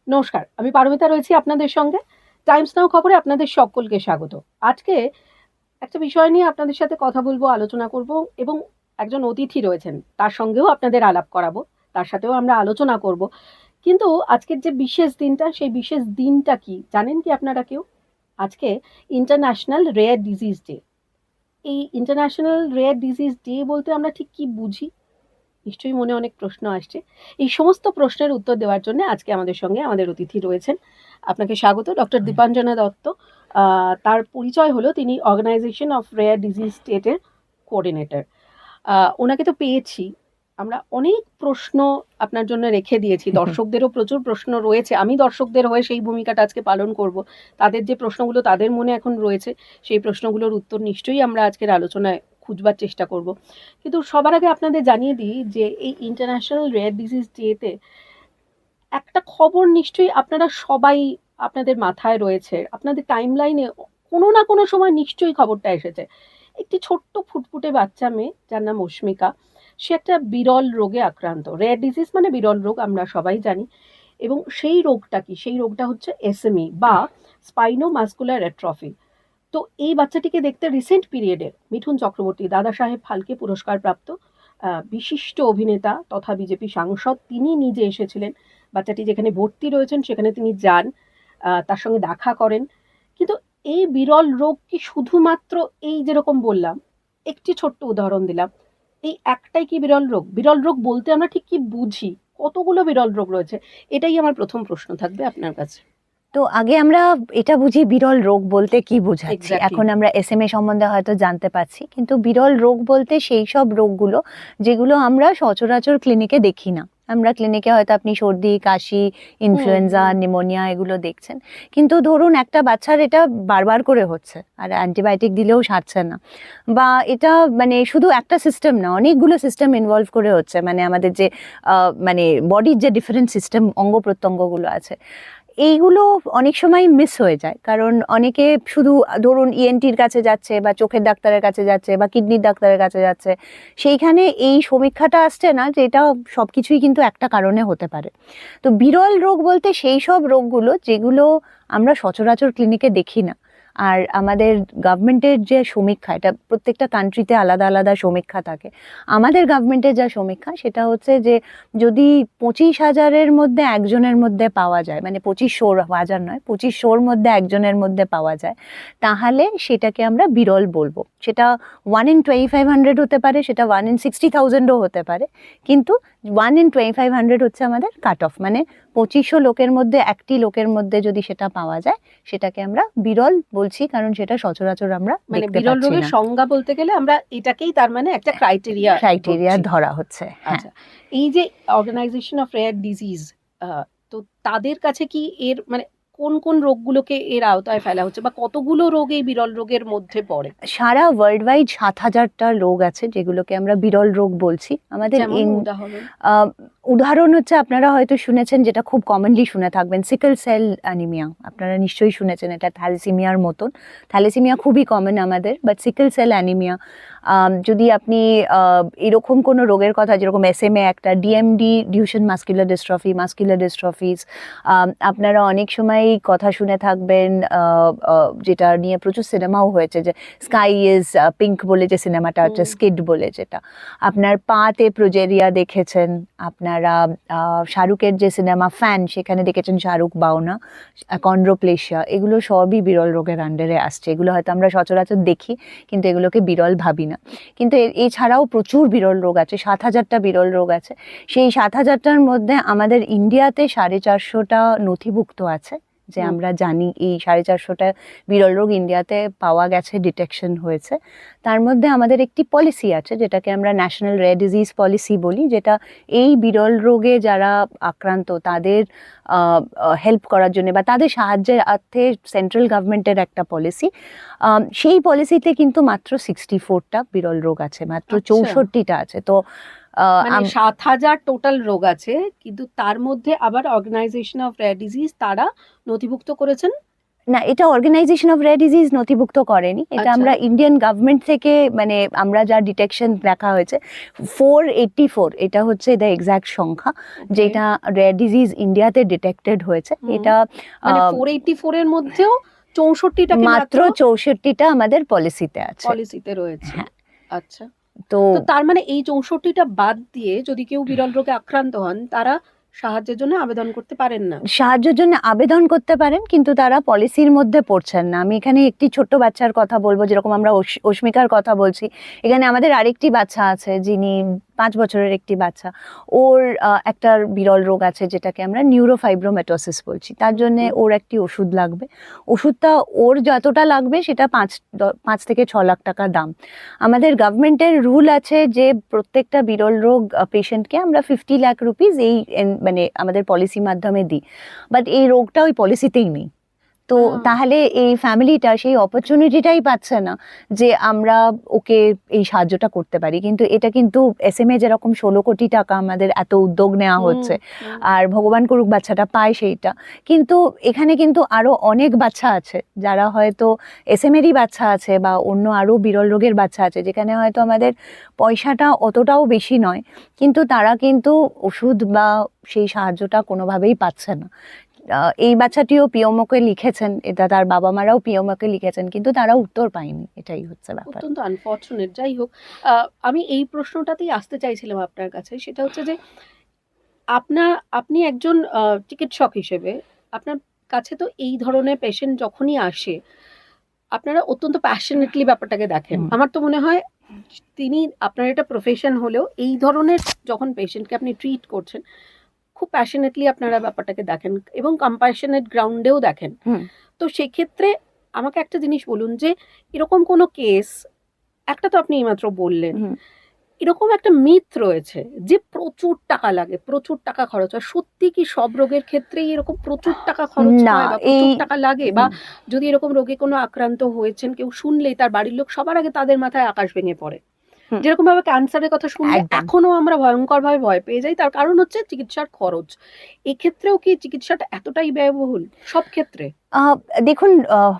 নমস্কার, আমি পারমিতা রয়েছি আপনাদের সঙ্গে। টাইমস নাও খবরে আপনাদের সকলকে স্বাগত। আজকে একটা বিষয় নিয়ে আপনাদের সাথে কথা বলবো, আলোচনা করব এবং একজন অতিথি রয়েছেন, তার সঙ্গেও আপনাদের আলাপ করাবো। তার সাথেও আমরা আলোচনা করব। কিন্তু আজকের যে বিশেষ দিনটা, সেই বিশেষ দিনটা কি জানেন কি আপনারা কেউ? আজকে ইন্টারন্যাশনাল রেয়ার ডিজিজ ডে। এই ইন্টারন্যাশনাল রেয়ার ডিজিজ ডে বলতে আমরা ঠিক কি বুঝি? নিশ্চয়ই মনে অনেক প্রশ্ন আসছে। এই সমস্ত প্রশ্নের উত্তর দেওয়ার জন্য আজকে আমাদের সঙ্গে আমাদের অতিথি রয়েছেন। আপনাকে স্বাগত ডক্টর দীপাঞ্জনা দত্ত। তার পরিচয় হলো তিনি অর্গানাইজেশন অফ রেয়ার ডিজিজ স্টেটের কোঅর্ডিনেটর। ওনাকে তো পেয়েছি, আমরা অনেক প্রশ্ন আপনার জন্য রেখে দিয়েছি। দর্শকদেরও প্রচুর প্রশ্ন রয়েছে, আমি দর্শকদের হয়ে সেই ভূমিকাটা আজকে পালন করব। তাদের যে প্রশ্নগুলো তাদের মনে এখন রয়েছে, সেই প্রশ্নগুলোর উত্তর নিশ্চয়ই আমরা আজকের আলোচনায় খুঁজবার চেষ্টা করব। কিন্তু সবার আগে আপনাদের জানিয়ে দিই যে এই ইন্টারন্যাশনাল রেয়ার ডিজিজ ডেতে একটা খবর নিশ্চয়ই আপনারা সবাই, আপনাদের মাথায় রয়েছে, আপনাদের টাইমলাইনে কোনো না কোনো সময় নিশ্চয়ই খবরটা এসেছে। একটি ছোট্ট ফুটফুটে বাচ্চা মেয়ে, যার নাম অস্মিকা, সে একটা বিরল রোগে আক্রান্ত। রেয়ার ডিজিজ মানে বিরল রোগ, আমরা সবাই জানি। এবং সেই রোগটা কি? সেই রোগটা হচ্ছে এসএমই বা স্পাইনো মাস্কুলার অ্যাট্রফি। তো এই বাচ্চাটিকে দেখতে রিসেন্ট পিরিয়ডের মিঠুন চক্রবর্তী, দাদা সাহেব ফালকে পুরস্কার প্রাপ্ত বিশিষ্ট অভিনেতা তথা বিজেপি সাংসদ, তিনি নিজে এসেছিলেন। বাচ্চাটি যেখানে ভর্তি রয়েছেন সেখানে তিনি যান, তার সঙ্গে দেখা করেন। কিন্তু এই বিরল রোগ কি শুধুমাত্র, এই যেরকম বললাম, একটি ছোট্ট উদাহরণ দিলাম, এই একটাই কি বিরল রোগ? বিরল রোগ বলতে আমরা ঠিক কি বুঝি? কতগুলো বিরল রোগ রয়েছে? এটাই আমার প্রথম প্রশ্ন থাকবে আপনার কাছে। তো আগে আমরা এটা বুঝি বিরল রোগ বলতে কি বোঝাচ্ছি। এক্স্যাক্টলি। এখন আমরা এসএমএ সম্বন্ধে হয়তো জানতে পারছি, কিন্তু বিরল রোগ বলতে সেই সব রোগগুলো যেগুলো আমরা সচরাচর ক্লিনিকে দেখি না। আমরা ক্লিনিকে হয়তো আপনি সর্দি, কাশি, ইনফ্লুয়েঞ্জা, নিমোনিয়া এগুলো দেখছেন, কিন্তু ধরুন একটা বাচ্চার এটা বারবার করে হচ্ছে আর অ্যান্টিবায়োটিক দিলেও সারছে না, বা এটা মানে শুধু একটা সিস্টেম না, অনেকগুলো সিস্টেম ইনভলভ করে হচ্ছে, মানে আমাদের যে মানে বডির যে ডিফারেন্ট সিস্টেম, অঙ্গ প্রত্যঙ্গগুলো আছে, এইগুলো অনেক সময় মিস হয়ে যায়। কারণ অনেকে শুধু ধরুন ইএনটির কাছে যাচ্ছে বা চোখের ডাক্তারের কাছে যাচ্ছে বা কিডনির ডাক্তারের কাছে যাচ্ছে, সেইখানে এই সমীক্ষাটা আসছে না যে এটা সবকিছুই কিন্তু একটা কারণে হতে পারে। তো বিরল রোগ বলতে সেই সব রোগগুলো যেগুলো আমরা সচরাচর ক্লিনিকে দেখি না। আর আমাদের গভর্নমেন্টের যে সমীক্ষা, এটা প্রত্যেকটা কান্ট্রিতে আলাদা আলাদা সমীক্ষা থাকে। আমাদের গভর্নমেন্টের যা সমীক্ষা সেটা হচ্ছে যে যদি 25,000-এর মধ্যে একজনের মধ্যে পাওয়া যায়, মানে 25,000 নয়, 25,000-র মধ্যে একজনের মধ্যে পাওয়া যায়, তাহলে সেটাকে আমরা বিরল বলবো। সেটা 1 in 2,500 হতে পারে, সেটা 1 in 60,000ও হতে পারে, কিন্তু 1 in 2,500 হচ্ছে আমাদের কাট অফ। মানে 2500 লোকের মধ্যে একটি লোকের মধ্যে যদি সেটা পাওয়া যায়, সেটাকে আমরা বিরল বলছি, কারণ সেটা সচরাচর আমরা মানে দেখতে বিরল পাচ্ছি রোগের না। সংজ্ঞা বলতে গেলে আমরা এটাকেই তার মানে একটা ক্রাইটেরিয়া ক্রাইটেরিয়া ধরছি। ধরা হচ্ছে, হ্যাঁ। আচ্ছা, এই যে অর্গানাইজেশন অফ রেয়ার ডিজিজ, তো তাদের কাছে কি এর মানে কোন কোন রোগগুলোকে এর আওতায় ফেলা হচ্ছে, বা কতগুলো রোগ এই বিরল রোগের মধ্যে পড়ে? সারা ওয়ার্ল্ড ওয়াইড 7,000টা রোগ আছে যেগুলোকে আমরা বিরল রোগ বলছি। আমাদের যেমন উদাহরণ? উদাহরণ হচ্ছে, আপনারা হয়তো শুনেছেন, যেটা খুব কমনলি শুনে থাকবেন, সিকল সেল অ্যানিমিয়া। আপনারা নিশ্চয়ই শুনেছেন, এটা থ্যালাসেমিয়ার মতন। থ্যালাসেমিয়া খুবই কমন আমাদের, বাট সিকল সেল অ্যানিমিয়া, যদি আপনি এরকম কোনো রোগের কথা, যেরকম এসএমএ একটা, ডিএমডি, ডিউশেন মাস্কুলার ডিস্ট্রফি, মাস্কুলার ডিস্ট্রফিস, আপনারা অনেক সময় কথা শুনে থাকবেন, যেটা নিয়ে প্রচুর সিনেমাও হয়েছে, যে স্কাই ইজ পিঙ্ক বলে যে সিনেমাটা হচ্ছে, স্কিড বলে যেটা। আপনার পাতে প্রোজেরিয়া দেখেছেন, আপনারা শাহরুখের যে সিনেমা ফ্যান, সেখানে দেখেছেন শাহরুখ বাওনা, কন্ড্রোপ্লেশিয়া, এগুলো সবই বিরল রোগের আন্ডারে আসছে। এগুলো হয়তো আমরা সচরাচর দেখি, কিন্তু এগুলোকে বিরল ভাবি না। কিন্তু এছাড়াও প্রচুর বিরল রোগ আছে, 7,000টা বিরল রোগ আছে। সেই 7,000টার মধ্যে আমাদের ইন্ডিয়াতে 450টা নথিভুক্ত আছে, যে আমরা জানি এই 450টা বিরল রোগ ইন্ডিয়াতে পাওয়া গেছে, ডিটেকশন হয়েছে। তার মধ্যে আমাদের একটি পলিসি আছে, যেটাকে আমরা ন্যাশনাল রেয়ার ডিজিজ পলিসি বলি, যেটা এই বিরল রোগে যারা আক্রান্ত তাদের হেল্প করার জন্য বা তাদের সাহায্যের অর্থে সেন্ট্রাল গভর্নমেন্টের একটা পলিসি। সেই পলিসিতে কিন্তু মাত্র 64টা বিরল রোগ আছে, মাত্র 64টা আছে। তো মানে 7,000 টোটাল রোগ আছে, কিন্তু তার মধ্যে আবার অর্গানাইজেশন অফ রেয়ার ডিজিজ তারা নথিভুক্ত করেছেন না, এটা অর্গানাইজেশন অফ রেয়ার ডিজিজ নথিভুক্ত করেনি, এটা আচ্ছা। আমরা ইন্ডিয়ান গভর্নমেন্ট থেকে মানে আমরা যা ডিটেকশন দেখা হয়েছে 484, এটা হচ্ছে দ্য এক্সাক্ট সংখ্যা যেটা রেয়ার ডিজিজ ইন্ডিয়াতে ডিটেক্টেড হয়েছে। হুম। এটা মানে 484 এর মধ্যেও 64টাকে মাত্র 64টা আমাদের পলিসিতে আছে। পলিসিতে রয়েছে। হ্যাঁ। আচ্ছা, তো তো তার মানে এই 64টা বাদ দিয়ে যদি কেউ বিরল রোগে আক্রান্ত হন তারা সাহায্যের জন্য আবেদন করতে পারেন না। সাহায্যের জন্য আবেদন করতে পারেন, কিন্তু তারা পলিসির মধ্যে পড়ছেন না। আমি এখানে একটি ছোট্ট বাচ্চার কথা বলবো, যেরকম আমরা অস্মিকার কথা বলছি, এখানে আমাদের আরেকটি বাচ্চা আছে যিনি 5 বছরের একটি বাচ্চা, ওর একটা বিরল রোগ আছে যেটাকে আমরা নিউরোফাইব্রোমেটোসিস বলছি। তার জন্য ওর একটি ওষুধ লাগবে, ওষুধটা ওর যতটা লাগবে সেটা 5 থেকে 6 লাখ টাকা দাম। আমাদের গভর্নমেন্টের রুল আছে যে প্রত্যেকটা বিরল রোগ পেশেন্টকে আমরা 50 লাখ রুপিস এই মানে আমাদের পলিসি মাধ্যমে দিই, বাট এই রোগটা ওই পলিসিতেই নেই। তো তাহলে এই ফ্যামিলিটা সেই অপরচুনিটিটাই পাচ্ছে না যে আমরা ওকে এই সাহায্যটা করতে পারি। কিন্তু এটা কিন্তু SMA যেরকম 16 কোটি টাকা আমাদের এত উদ্যোগ নেওয়া হচ্ছে, আর ভগবান করুক বাচ্চাটা পায় সেইটা, কিন্তু এখানে কিন্তু আরো অনেক বাচ্চা আছে যারা হয়তো SMA-রই বাচ্চা আছে বা অন্য আরো বিরল রোগের বাচ্চা আছে যেখানে হয়তো আমাদের পয়সাটা অতটাও বেশি নয়, কিন্তু তারা কিন্তু ওষুধ বা সেই সাহায্যটা কোনোভাবেই পাচ্ছে না। এই বাচ্চাটিও পিএমওকে লিখেছেন, এটা তার বাবা মারাও পিএমওকে লিখেছেন, কিন্তু তারা উত্তর পায়নি। এটাই হচ্ছে ব্যাপার। অত্যন্ত আনফরচুনেট। যাই হোক, আমি এই প্রশ্নটাতেই আসতে চাইছিলাম আপনার কাছে, সেটা হচ্ছে যে আপনি একজন চিকিৎসক হিসেবে আপনার কাছে তো এই ধরনের পেশেন্ট যখনই আসে আপনারা অত্যন্ত প্যাশনেটলি ব্যাপারটাকে দেখেন। আমার তো মনে হয় আপনার এটা প্রফেশন হলেও এই ধরনের যখন পেশেন্টকে আপনি ট্রিট করছেন খুব প্যাশনেটলি আপনারা ব্যাপারটাকে দেখেন এবং কম্প্যাশনেট গ্রাউন্ডেও দেখেন। তো সেক্ষেত্রে আমাকে একটা জিনিস বলুন যে এরকম কোনো কেস, একটা তো আপনি এইমাত্র বললেন, এরকম একটা মিথ রয়েছে যে প্রচুর টাকা লাগে, প্রচুর টাকা খরচ হয়। সত্যি কি সব রোগের ক্ষেত্রেই এরকম প্রচুর টাকা খরচ হয় বা প্রচুর টাকা লাগে? বা যদি এরকম রোগে কোনো আক্রান্ত হয়েছেন কেউ শুনলেই তার বাড়ির লোক সবার আগে তাদের মাথায় আকাশ ভেঙে পড়ে, যেরকম ভাবে ক্যান্সারের কথা শুনলে এখনো আমরা ভয়ঙ্কর ভাবে ভয় পেয়ে যাই, তার কারণ হচ্ছে চিকিৎসার খরচ। এক্ষেত্রেও কি চিকিৎসাটা এতটাই ব্যয়বহুল সব ক্ষেত্রে? দেখুন,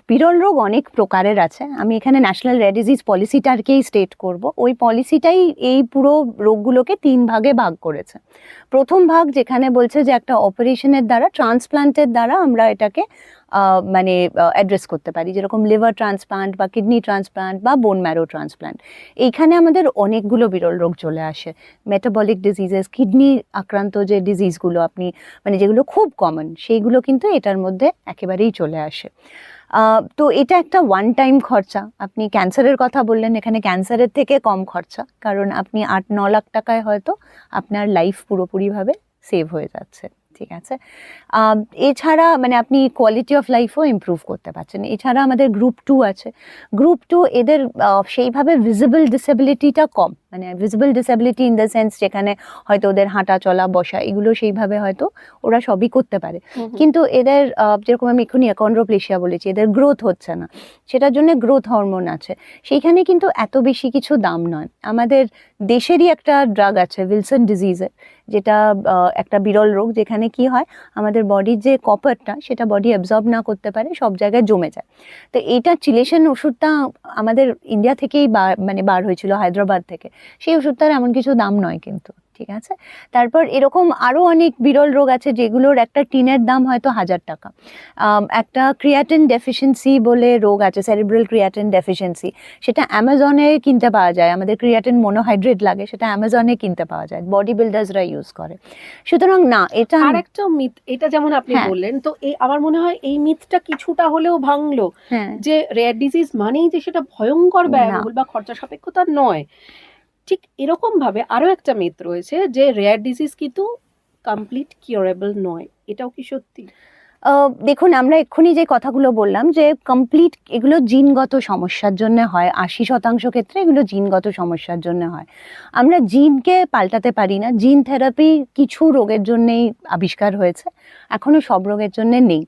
বিরল রোগ অনেক প্রকারের আছে। আমি এখানে ন্যাশনাল রেয়ার ডিজিজ পলিসিটাকেই স্টেট করব। ওই পলিসিটাই এই পুরো রোগগুলোকে 3 ভাগে ভাগ করেছে। প্রথম ভাগ যেখানে বলছে যে একটা অপারেশনের দ্বারা, ট্রান্সপ্লান্টের দ্বারা আমরা এটাকে মানে অ্যাড্রেস করতে পারি, যেরকম লিভার ট্রান্সপ্লান্ট বা কিডনি ট্রান্সপ্লান্ট বা বোন ম্যারো ট্রান্সপ্লান্ট। এইখানে আমাদের অনেকগুলো বিরল রোগ চলে আসে, মেটাবলিক ডিজিজেস, কিডনি আক্রান্ত যে ডিজিজগুলো আপনি মানে যেগুলো খুব কমন, সেইগুলো কিন্তু এটার মধ্যে একেবারেই চলে আসে। তো এটা একটা ওয়ান টাইম খরচা। আপনি ক্যান্সারের কথা বললেন, এখানে ক্যান্সারের থেকে কম খরচা, কারণ আপনি 8-9 লাখ টাকায় হয়তো আপনার লাইফ পুরোপুরিভাবে সেভ হয়ে যাচ্ছে। ঠিক আছে, এছাড়া মানে আপনি কোয়ালিটি অফ লাইফও ইমপ্রুভ করতে পারছেন। এছাড়া আমাদের গ্রুপ 2 আছে। গ্রুপ 2 এদের সেইভাবে ভিজিবল ডিসেবিলিটিটা কম, মানে visible disability in the sense যেখানে হয়তো ওদের হাঁটা চলা বসা এগুলো সেইভাবে হয়তো ওরা সবই করতে পারে, কিন্তু এদের যেরকম আমি এক্ষুনি অ্যাকন্ড্রোপ্লেশিয়া বলেছি, এদের গ্রোথ হচ্ছে না, সেটার জন্য গ্রোথ হরমোন আছে, সেইখানে কিন্তু এত বেশি কিছু দাম নয়। আমাদের দেশেরই একটা ড্রাগ আছে উইলসন ডিজিজের, যেটা একটা বিরল রোগ যেখানে কি হয় আমাদের বডির যে কপারটা সেটা বডি অ্যাবজর্ব না করতে পারে, সব জায়গায় জমে যায়। তো এইটা চিলেশন ওষুধটা আমাদের ইন্ডিয়া থেকেই মানে বার হয়েছিল, হায়দ্রাবাদ থেকে। সেই ওষুধটার এমন কিছু দাম নয় কিন্তু, ঠিক আছে। তারপর এরকম আরও অনেক বিরল রোগ আছে যেগুলোর একটা টিনের দাম হয়তো 1000 টাকা। একটা ক্রিয়াটিন ডেফিসিয়েন্সি বলে রোগ আছে, সেরিব্রাল ক্রিয়াটিন ডেফিসিয়েন্সি, সেটা অ্যামাজনে কিনতে পাওয়া যায়। আমাদের ক্রিয়াটিন মনোহাইড্রেট লাগে, সেটা অ্যামাজনে কিনতে পাওয়া যায়, বডি বিল্ডার্সরা ইউজ করে। সুতরাং না, এটা আর একটা মিথ, এটা যেমন আপনি বললেন, তো এই আমার মনে হয় এই মিথটা কিছুটা হলেও ভাঙলো যে রেয়ার ডিজিজ মানেই যে সেটা ভয়ঙ্কর ব্যয়বহুল বা খরচা সাপেক্ষতা নয়। ঠিক এরকম ভাবে আরো একটা মিথ রয়েছে যে রেয়ার ডিজিজ কিন্তু কমপ্লিট কিউরেবল নয়, এটাও কি সত্যি? দেখুন, আমরা এক্ষুনি যে কথাগুলো বললাম যে কমপ্লিট এগুলো জিনগত সমস্যার জন্য হয়, 80% ক্ষেত্রে এগুলো জিনগত সমস্যার জন্য হয়। আমরা জিনকে পাল্টাতে পারি না। জিন থেরাপি কিছু রোগের জন্যেই আবিষ্কার হয়েছে, এখনো সব রোগের জন্য নেই।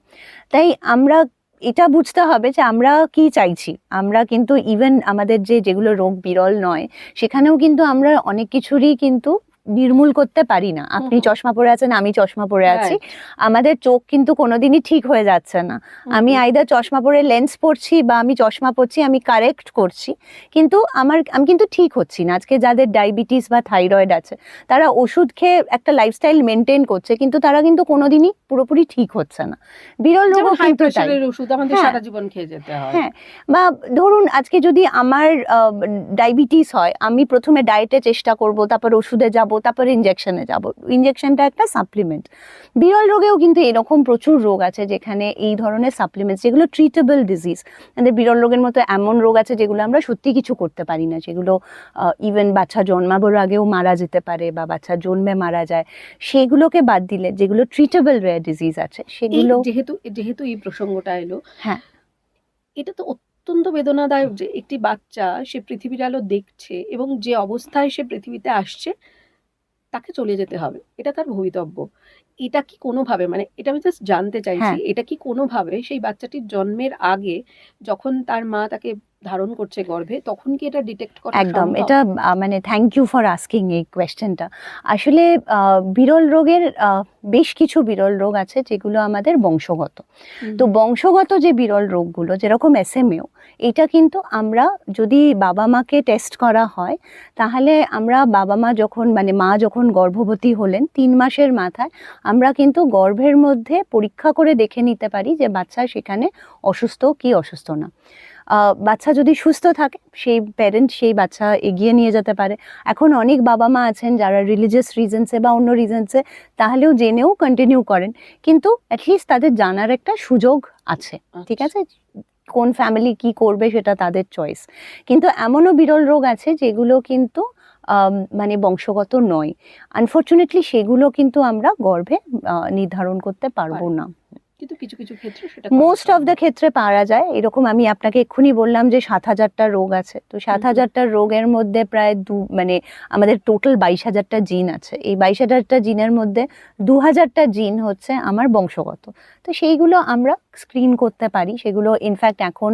তাই আমরা এটা বুঝতে হবে যে আমরা কি চাইছি। আমরা কিন্তু ইভেন আমাদের যেগুলো রোগ বিরল নয় সেখানেও কিন্তু আমরা অনেক কিছুরই কিন্তু নির্মূল করতে পারি না। আপনি হুম। চশমা পরে আছেন, আমি চশমা পরে আছি, Right. আমাদের চোখ কিন্তু কোনোদিনই ঠিক হয়ে যাচ্ছে না। আমি আইদার চশমা পরে লেন্স পরছি বা আমি চশমা পরছি, আমি কারেক্ট করছি, কিন্তু আমি কিন্তু ঠিক হচ্ছি না। আজকে যাদের ডায়াবেটিস বা থাইরয়েড আছে, তারা ওষুধ খেয়ে একটা লাইফস্টাইল মেনটেন করছে, কিন্তু তারা কিন্তু কোনোদিনই পুরোপুরি ঠিক হচ্ছে না। বিরল যেমন রোগও হাই কিন্তু তাই। প্রেশারের ওষুধ আমাদের হ্যাঁ সারা জীবন খেয়ে যেতে হয়। হ্যাঁ, বা ধরুন আজকে যদি আমার ডায়াবেটিস হয়, আমি প্রথমে ডায়েটে চেষ্টা করব, তারপর ওষুধে যাব, তারপর ইনজেকশনে যাব। ইনজেকশনটা একটা সাপ্লিমেন্ট। বিরল রোগেও কিন্তু এরকম প্রচুর রোগ আছে যেখানে এই ধরনের সাপ্লিমেন্টস, যেগুলো ট্রিটেবল ডিজিজ। আমাদের বিরল রোগের মতো এমন রোগ আছে যেগুলো আমরা সত্যি কিছু করতে পারি না, যেগুলো ইভেন বাচ্চা জন্মাবার আগেও মারা যেতে পারে বা বাচ্চা জন্মে মারা যায়। সেগুলোকে বাদ দিলে যেগুলো ট্রিটেবল রেয়ার ডিজিজ আছে এই সেগুলো। যেহেতু যেহেতু এই প্রসঙ্গটা এলো, হ্যাঁ এটা তো অত্যন্ত বেদনাদায়ক যে একটি বাচ্চা সে পৃথিবীর আলো দেখছে এবং যে অবস্থায় সে পৃথিবীতে আসছে তাকে চলে যেতে হবে, এটা তার ভবিতব্য। এটা কি কোনোভাবে, মানে এটা আমি জাস্ট জানতে চাইছি, হ্যাঁ এটা কি কোনোভাবে সেই বাচ্চাটির জন্মের আগে যখন তার মা তাকে ধারণ করছে গর্ভে, তখন কি এটা ডিটেক্ট করা একদম, সম্ভব? এটা মানে থ্যাংক ইউ ফর আস্কিং এই কোয়েশ্চেনটা। আসলে বিরল রোগের বেশ কিছু বিরল রোগ আছে যেগুলো আমাদের বংশগত। তো বংশগত যে বিরল রোগগুলো, যেরকম এসএমএও, এটা কিন্তু আমরা যদি বাবা মাকে টেস্ট করা হয়, তাহলে আমরা বাবা মা যখন মানে মা যখন গর্ভবতী হলেন 3 মাসের মাথায় আমরা কিন্তু গর্ভের মধ্যে পরীক্ষা করে দেখে নিতে পারি যে বাচ্চা সেখানে অসুস্থ কি অসুস্থ না। বাচ্চা যদি সুস্থ থাকে, সেই প্যারেন্ট সেই বাচ্চা এগিয়ে নিয়ে যেতে পারে। এখন অনেক বাবা মা আছেন যারা রিলিজিয়াস রিজনসে বা অন্য রিজনসে তাহলেও জেনেও কন্টিনিউ করেন, কিন্তু অ্যাটলিস্ট তাদের জানার একটা সুযোগ আছে। ঠিক আছে, কোন ফ্যামিলি কি করবে সেটা তাদের চয়েস। কিন্তু এমনও বিরল রোগ আছে যেগুলো কিন্তু মানে বংশগত নয়। আনফর্চুনেটলি সেগুলো কিন্তু আমরা গর্ভে নির্ধারণ করতে পারবো না। কিন্তু কিছু কিছু ক্ষেত্রে সেটা মোস্ট অফ দ্য ক্ষেত্রে পারা যায়। এরকম আমি আপনাকে এক্ষুনি বললাম যে 7,000টা রোগ আছে, তো 7,000টা রোগের মধ্যে প্রায় মানে আমাদের টোটাল 22,000টা জিন আছে। এই 22,000টা জিনের মধ্যে 2,000টা জিন হচ্ছে আমার বংশগত। তো সেইগুলো আমরা স্ক্রিন করতে পারি। সেগুলো ইনফ্যাক্ট এখন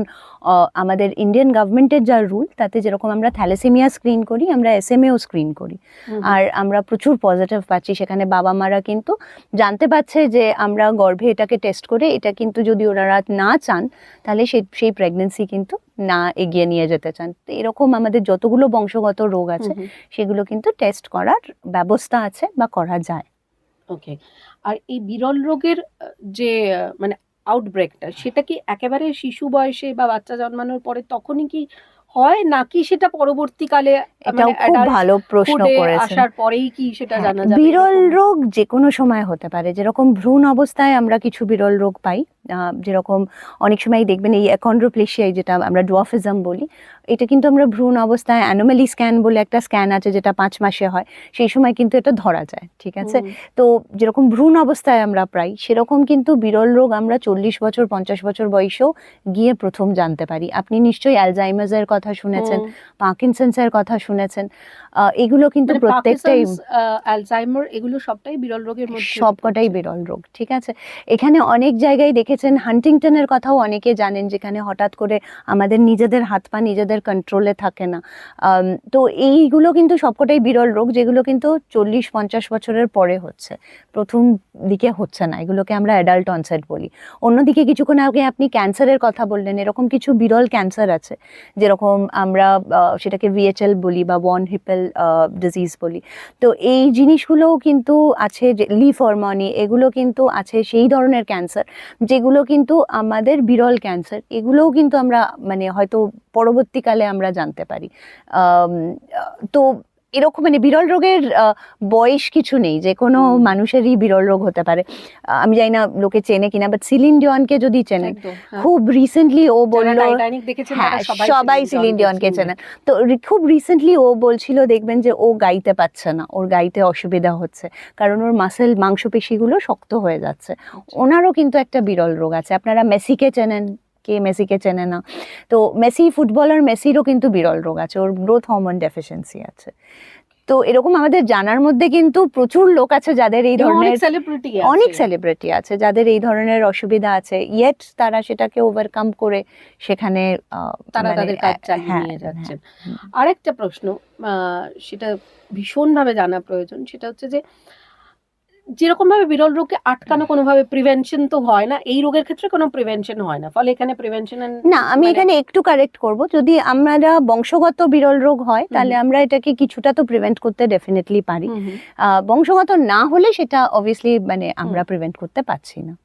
আমাদের ইন্ডিয়ান গভর্নমেন্টের যা রুল, তাতে যেরকম আমরা থ্যালাসেমিয়া স্ক্রিন করি, আমরা এসএমএও স্ক্রিন করি। আর আমরা প্রচুর পজিটিভ পাচ্ছি। সেখানে বাবা মারা কিন্তু জানতে পারছে যে আমরা গর্ভে এটাকে টেস্ট করে, এটা কিন্তু যদি ওনারা না চান তাহলে সেই প্রেগনেন্সি কিন্তু না এগিয়ে নিয়ে যেতে চান। তো এরকম আমাদের যতগুলো বংশগত রোগ আছে সেগুলো কিন্তু টেস্ট করার ব্যবস্থা আছে বা করা যায়। ওকে। আর এই বিরল রোগের যে মানে আউটব্রেকটা, সেটা কি একেবারে শিশু বয়সে বা বাচ্চা জন্মানোর পরে তখনই কি হয়, নাকি সেটা পরবর্তীকালে এটাও মানে খুব অ্যাডাল্ট ভালো প্রশ্ন হুডে করেছেন। আসার পরেই কি সেটা হ্যাঁ, জানা যাবে? বিরল এরকম? রোগ যে কোনো সময় হতে পারে। যেরকম ভ্রূণ অবস্থায় আমরা কিছু বিরল রোগ পাই, যেরকম অনেক সময় দেখবেন এই অ্যাকন্ড্রোপ্লেশিয়া, যেটা আমরা ডোয়ার্ফিজম বলি, এটা কিন্তু আমরা ভ্রূণ অবস্থায় অ্যানোমালি স্ক্যান বলে একটা স্ক্যান আছে যেটা 5 মাসে হয়, সেই সময় কিন্তু এটা ধরা যায়। ঠিক আছে, তো যেরকম ভ্রূণ অবস্থায় আমরা পাই, সেরকম কিন্তু বিরল রোগ আমরা 40 বছর 50 বছর বয়সেও গিয়ে প্রথম জানতে পারি। আপনি নিশ্চয়ই অ্যালজাইমার্সের কথা শুনেছেন, পার্কিনসন্সের কথা শুনেছেন। এগুলো কিন্তু মানে প্রত্যেকটাই, পার্কিনসন্স, অ্যালজাইমার, এগুলো সবটাই বিরল রোগের মধ্যে সবকটাই পড়ছে। বিরল রোগ। ঠিক আছে, এখানে অনেক জায়গায় দেখেছেন হান্টিংটনের কথাও অনেকে জানেন, যেখানে হঠাৎ করে আমাদের নিজেদের হাত পা নিজেদের কন্ট্রোলে থাকে না। তো এইগুলো কিন্তু সবকটাই বিরল রোগ, যেগুলো কিন্তু 40-50 বছরের পরে হচ্ছে, প্রথম দিকে হচ্ছে না। এগুলোকে আমরা অ্যাডাল্ট অনসেট বলি। অন্যদিকে কিছুক্ষণ আগে আপনি ক্যান্সারের কথা বললেন, এরকম কিছু বিরল ক্যান্সার আছে, যেরকম আমরা সেটাকে VHL বলি বা ভন হিপেল ডিজিজ বলি। তো এই জিনিসগুলোও কিন্তু আছে, যে লিফরমানি, এগুলো কিন্তু আছে সেই ধরনের ক্যান্সার যেগুলো কিন্তু আমাদের বিরল ক্যান্সার। এগুলোও কিন্তু আমরা মানে হয়তো পরবর্তীকালে আমরা জানতে পারি। তো এরকম মানে বিরল রোগের বয়স কিছু নেই, যে কোনো মানুষেরই বিরল রোগ হতে পারে। আমি জানি না লোকে চেনে কিনা, বাট সিলিন ডিওনকে যদি চেনেন, খুব রিসেন্টলি ও বললো, হ্যাঁ সবাই সিলিন ডিওনকে চেনেন। তো খুব রিসেন্টলি ও বলছিল দেখবেন যে ও গাইতে পারছে না, ওর গাইতে অসুবিধা হচ্ছে, কারণ ওর মাংসপেশিগুলো শক্ত হয়ে যাচ্ছে। ওনারও কিন্তু একটা বিরল রোগ আছে। আপনারা মেসিকে চেনেন, কে মেসিকে চেনে না? তো মেসি ফুটবলার, মেসিরও কিন্তু বিরল রোগ আছে, ওর গ্রোথ হরমোন ডেফিসিয়েন্সি আছে। তো এরকম আমাদের জানার মধ্যে কিন্তু প্রচুর লোক আছে যাদের এই এবং অনেক ধরনের, সেলিব্রিটি অনেক সেলিব্রিটি আছে যাদের এই ধরনের অসুবিধা আছে, ইয়েট তারা সেটাকে ওভারকাম করে সেখানে তারা মানে তাদের কাজ চালিয়ে হ্যাঁ, নিয়ে হ্যাঁ, যাচ্ছেন। হুম। আরেকটা প্রশ্ন, সেটা ভীষণভাবে জানা প্রয়োজন, সেটা হচ্ছে যে যেরকম ভাবে বিরল রোগকে আটকানো কোনোভাবে প্রিভেনশন তো হয় না, এই রোগের ক্ষেত্রে কোনো প্রিভেনশন হয় না, ফলে এখানে প্রিভেনশন না, আমি মানে এখানে একটু কারেক্ট করব, যদি আমরা বংশগত বিরল রোগ হয় তাহলে আমরা এটাকে কিছুটা তো প্রিভেন্ট করতে ডেফিনেটলি পারি। হুম হুম। বংশগত না হলে সেটা অবভিয়াসলি মানে আমরা হুম। প্রিভেন্ট করতে পারছি না।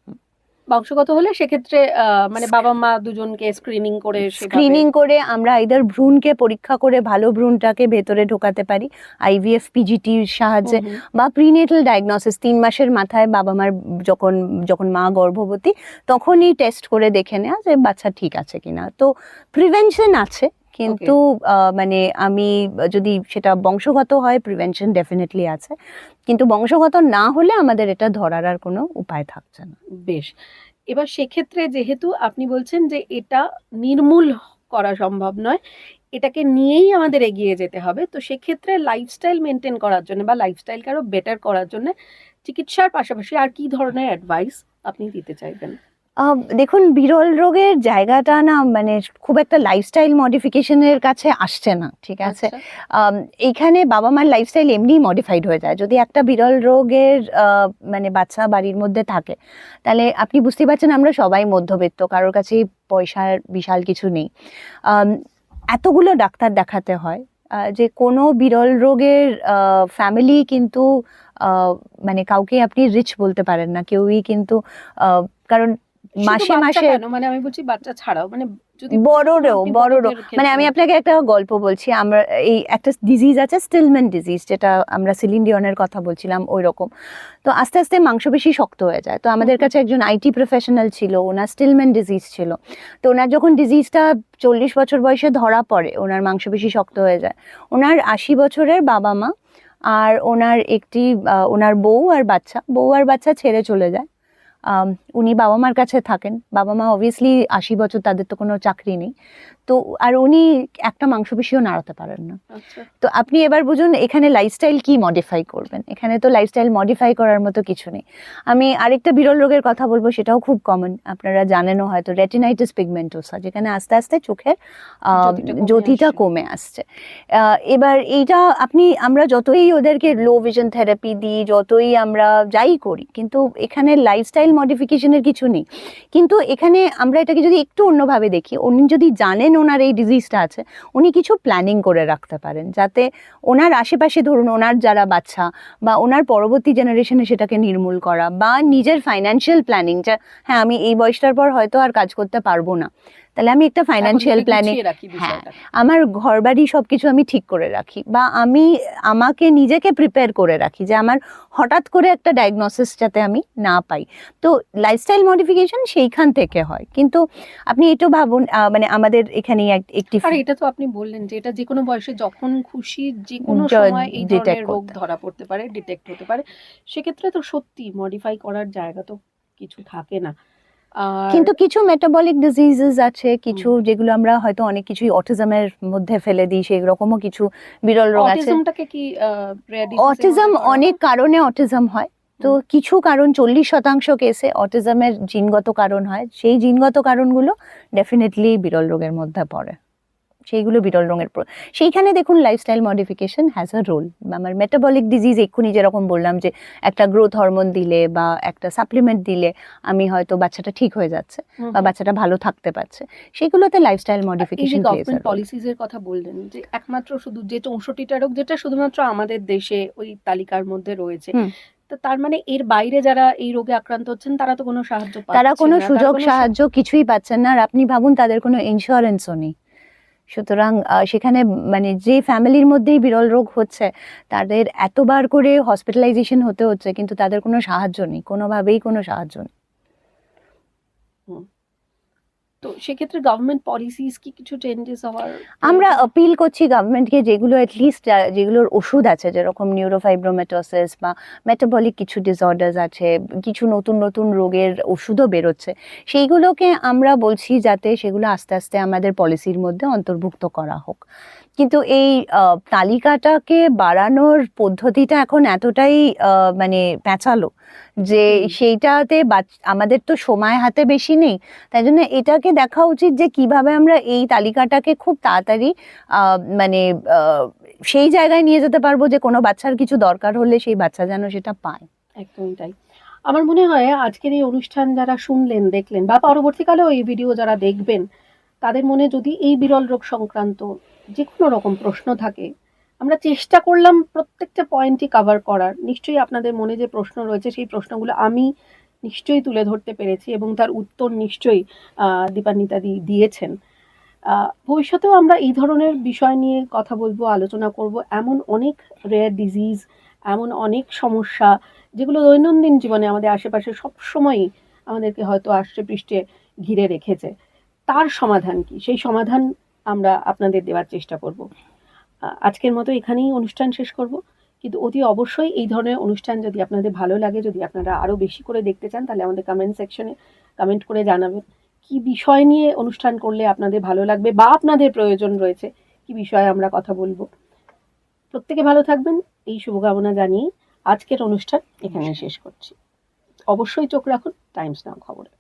বংশগত হলে সেক্ষেত্রে মানে বাবা মা দুজনকে স্ক্রিনিং করে সেভাবে স্ক্রিনিং করে আমরা আইদার ভ্রূণকে পরীক্ষা করে ভালো ভ্রূণটাকে ভেতরে ঢোকাতে পারি আইভিএফ পিজিটির সাহায্যে, হুম হুম। বা প্রিনেটাল ডায়াগনোসিস 3 মাসের মাথায় বাবা মার যখন যখন মা গর্ভবতী তখনই টেস্ট করে দেখে নেওয়া যে বাচ্চা ঠিক আছে কিনা। তো প্রিভেনশন আছে, কিন্তু মানে আমি যদি সেটা বংশগত হয় প্রিভেনশন ডেফিনেটলি আছে, কিন্তু বংশগত না হলে আমাদের এটা ধরার আর কোনো উপায় থাকছে না। বেশ, এবার সেক্ষেত্রে যেহেতু আপনি বলছেন যে এটা নির্মূল করা সম্ভব নয়, এটাকে নিয়েই আমাদের এগিয়ে যেতে হবে, তো সেক্ষেত্রে লাইফস্টাইল মেনটেন করার জন্য বা লাইফস্টাইলকে আরো বেটার করার জন্য চিকিৎসার পাশাপাশি আর কি ধরনের অ্যাডভাইস আপনি দিতে চাইবেন? দেখুন, বিরল রোগের জায়গাটা না মানে খুব একটা লাইফস্টাইল মডিফিকেশনের কাছে আসছে না, ঠিক আছে। আচ্ছা। এইখানে বাবা মার লাইফস্টাইল এমনিই মডিফাইড হয়ে যায়। যদি একটা বিরল রোগের মানে বাচ্চা বাড়ির মধ্যে থাকে, তাহলে আপনি বুঝতে পারছেন আমরা সবাই মধ্যবিত্ত, কারোর কাছেই পয়সার বিশাল কিছু নেই। আম, এতগুলো ডাক্তার দেখাতে হয় যে কোনো বিরল রোগের ফ্যামিলি কিন্তু মানে কাউকে আপনি রিচ বলতে পারেন না, কেউই কিন্তু কারণ শুধু মাসে বাচ্চা মাসে কেন, মানে আমি বলছি বাচ্চা ছাড়াও, মানে যদি বড়রেও আপনি বড়রও বড়দের মানে আমি ক্ষেত্রে আপনাকে একটা গল্প বলছি। আমরা এই একটা ডিজিজ আছে স্টিলম্যান ডিজিজ, যেটা আমরা সিলিন ডিওনের কথা বলছিলাম ওই রকম। তো আস্তে আস্তে মাংসপেশি শক্ত হয়ে যায়। তো আমাদের কাছে একজন আইটি প্রফেশনাল ছিল, ওনার স্টিলম্যান ডিজিজ ছিল। তো ওনার যখন ডিজিজটা 40 বছর বয়সে ধরা পড়ে, ওনার মাংসপেশি শক্ত হয়ে যায়। ওনার 80 বছরের বাবা মা আর ওনার একটি ওনার বউ আর বাচ্চা ছেড়ে চলে যায়। উনি বাবা মার কাছে থাকেন। বাবা মা অবভিয়াসলি 80 বছর, তাদের তো কোনো চাকরি নেই। তো আর উনি একটা মাংসপেশিও নাড়াতে পারেন না। আচ্ছা। তো আপনি এবার বুঝুন এখানে লাইফস্টাইল কি মডিফাই করবেন, এখানে তো লাইফস্টাইল মডিফাই করার মতো কিছু নেই। আমি আরেকটা বিরল রোগের কথা বলবো, সেটাও খুব কমন, আপনারা জানেনও হয়তো, রেটিনাইটিস পিগমেন্টোসা, যেখানে আস্তে আস্তে চোখের জ্যোতিটা কমে আসছে। এবার এইটা আমরা যতই ওদেরকে লো ভিশন থেরাপি দিই, যতই আমরা যাই করি, কিন্তু এখানে লাইফস্টাইল মডিফিকেশনের কিছু নেই। কিন্তু এখানে আমরা এটাকে যদি একটু অন্যভাবে দেখি, উনি যদি জানেন ওনার এই ডিজিজটা আছে, উনি কিছু প্ল্যানিং করে রাখতে পারেন, যাতে ওনার আশেপাশে ধরুন ওনার যারা বাচ্চা বা ওনার পরবর্তী জেনারেশনে সেটাকে নির্মূল করা, বা নিজের ফাইন্যান্সিয়াল প্ল্যানিং, যে হ্যাঁ আমি এই বয়সটার পর হয়তো আর কাজ করতে পারবো না, তাহলে আমি একটা ফাইন্যান্সিয়াল প্ল্যানিং, হ্যাঁ আমার ঘর বাড়ি সবকিছু আমি ঠিক করে রাখি, বা আমি আমাকে নিজেকে প্রিপেয়ার করে রাখি যে আমার হঠাৎ করে একটা ডায়াগনোসিস যাতে আমি না পাই। তো লাইফস্টাইল মডিফিকেশন সেইখান থেকে হয়। কিন্তু আপনি এটা ভাবুন, মানে আমাদের এখানে একটি আর এটা তো আপনি বললেন যে এটা যে কোনো বয়সে যখন খুশি যে কোনো জ- সময় এই detect ধরনের রোগ করতে। ধরা পড়তে পারে, ডিটেক্ট হতে পারে, সেক্ষেত্রে তো সত্যি মডিফাই করার জায়গা তো কিছু থাকে না। আর কিন্তু কিছু মেটাবলিক ডিজিজেস আছে, কিছু যেগুলো আমরা হয়তো অনেক কিছুই অটিজমের মধ্যে ফেলে দিই, সেই রকমও কিছু বিরল রোগ আছে। অটিজমটাকে কি rare disease এর অটিজম মধ্যে ধরা অনেক হয়? কারণে অটিজম হয়। তো কিছু কারণ 40% কেসে অটিজমের জিনগত কারণ হয়, সেই জিনগত কারণগুলো ডেফিনেটলি বিরল রোগের মধ্যে পড়ে, সেইগুলো বিরল রোগের সেইখানে দেখুন lifestyle modification has a role. আমার মেটাবলিক ডিজিজ এক্ষুনি যেরকম বললাম যে একটা গ্রোথ হরমোন দিলে বা একটা সাপ্লিমেন্ট দিলে আমি হয়তো বাচ্চাটা ঠিক হয়ে যাচ্ছে বা বাচ্চাটা ভালো থাকতে পারছে, সেগুলোতে লাইফস্টাইল এই যে মডিফিকেশন গভর্নমেন্ট পলিসিজ এর কথা বললেন যে একমাত্র শুধু যে 64টা রোগ যেটা শুধুমাত্র আমাদের দেশে ওই তালিকার মধ্যে রয়েছে, তো তার মানে এর বাইরে যারা এই রোগে আক্রান্ত হচ্ছেন তারা তো কোনো সাহায্য পাচ্ছেন তারা কোনো না, সুযোগ সাহায্য কিছুই পাচ্ছেন না। আর আপনি ভাবুন তাদের কোনো ইন্স্যুরেন্সও নেই। সুতরাং সেখানে মানে যে ফ্যামিলির মধ্যেই বিরল রোগ হচ্ছে, তাদের এতবার করে হসপিটালাইজেশন হতে হচ্ছে, কিন্তু তাদের কোনো সাহায্য নেই, কোনোভাবেই কোনো সাহায্য নেই। হুম। তো সেক্ষেত্রে গভর্নমেন্ট পলিসিস কি কিছু চেঞ্জেস হওয়ার আমরা আপিল করছি গভর্নমেন্টকে, যেগুলো অ্যাটলিস্ট যেগুলোর ওষুধ আছে, যেরকম নিউরোফাইব্রোমেটোসিস বা মেটাবলিক কিছু ডিসঅর্ডার্স আছে, কিছু নতুন নতুন রোগের ওষুধও বেরোচ্ছে, সেইগুলোকে আমরা বলছি যাতে সেগুলো আস্তে আস্তে আমাদের পলিসির মধ্যে অন্তর্ভুক্ত করা হোক। কিন্তু এই তালিকাটাকে বাড়ানোর পদ্ধতিটা এখন এতটাই মানে প্যাঁচালো যে সেইটাতে আমাদের তো সময় হাতে বেশি নেই, তাই জন্য এটাকে দেখা উচিত যে কিভাবে আমরা এই তালিকাটাকে খুব তাড়াতাড়ি মানে সেই জায়গায় নিয়ে যেতে পারবো যে কোনো বাচ্চার কিছু দরকার হলে সেই বাচ্চা যেন সেটা পায়। একদমই তাই। আমার মনে হয় আজকের এই অনুষ্ঠান যারা শুনলেন, দেখলেন বা পরবর্তীকালেও এই ভিডিও যারা দেখবেন, তাদের মনে যদি এই বিরল রোগ সংক্রান্ত যে কোনো রকম প্রশ্ন থাকে, আমরা চেষ্টা করলাম প্রত্যেকটা পয়েন্টই কভার করার। নিশ্চয়ই আপনাদের মনে যে প্রশ্ন রয়েছে সেই প্রশ্নগুলো আমি নিশ্চয়ই তুলে ধরতে পেরেছি এবং তার উত্তর নিশ্চয়ই দীপান্বিতাদি দিয়েছেন। ভবিষ্যতেও আমরা এই ধরনের বিষয় নিয়ে কথা বলবো, আলোচনা করব। এমন অনেক রেয়ার ডিজিজ, এমন অনেক সমস্যা যেগুলো দৈনন্দিন জীবনে আমাদের আশেপাশে সবসময়ই আমাদেরকে হয়তো আষ্টে পৃষ্ঠে ঘিরে রেখেছে। তার সমাধান কি, সেই সমাধান আমরা আপনাদের দেওয়ার চেষ্টা করব। আজকের মতো এখানেই অনুষ্ঠান শেষ করব, কিন্তু অতি অবশ্যই এই ধরনের অনুষ্ঠান যদি আপনাদের ভালো লাগে, যদি আপনারা আরও বেশি করে দেখতে চান, তাহলে আমাদের কমেন্ট সেকশনে কমেন্ট করে জানাবেন কি বিষয় নিয়ে অনুষ্ঠান করলে আপনাদের ভালো লাগবে বা আপনাদের প্রয়োজন রয়েছে, কি বিষয়ে আমরা কথা বলবো। প্রত্যেকে ভালো থাকবেন এই শুভকামনা জানিয়ে আজকের অনুষ্ঠান এখানেই শেষ করছি। অবশ্যই চোখ রাখুন টাইমস নাও খবরে।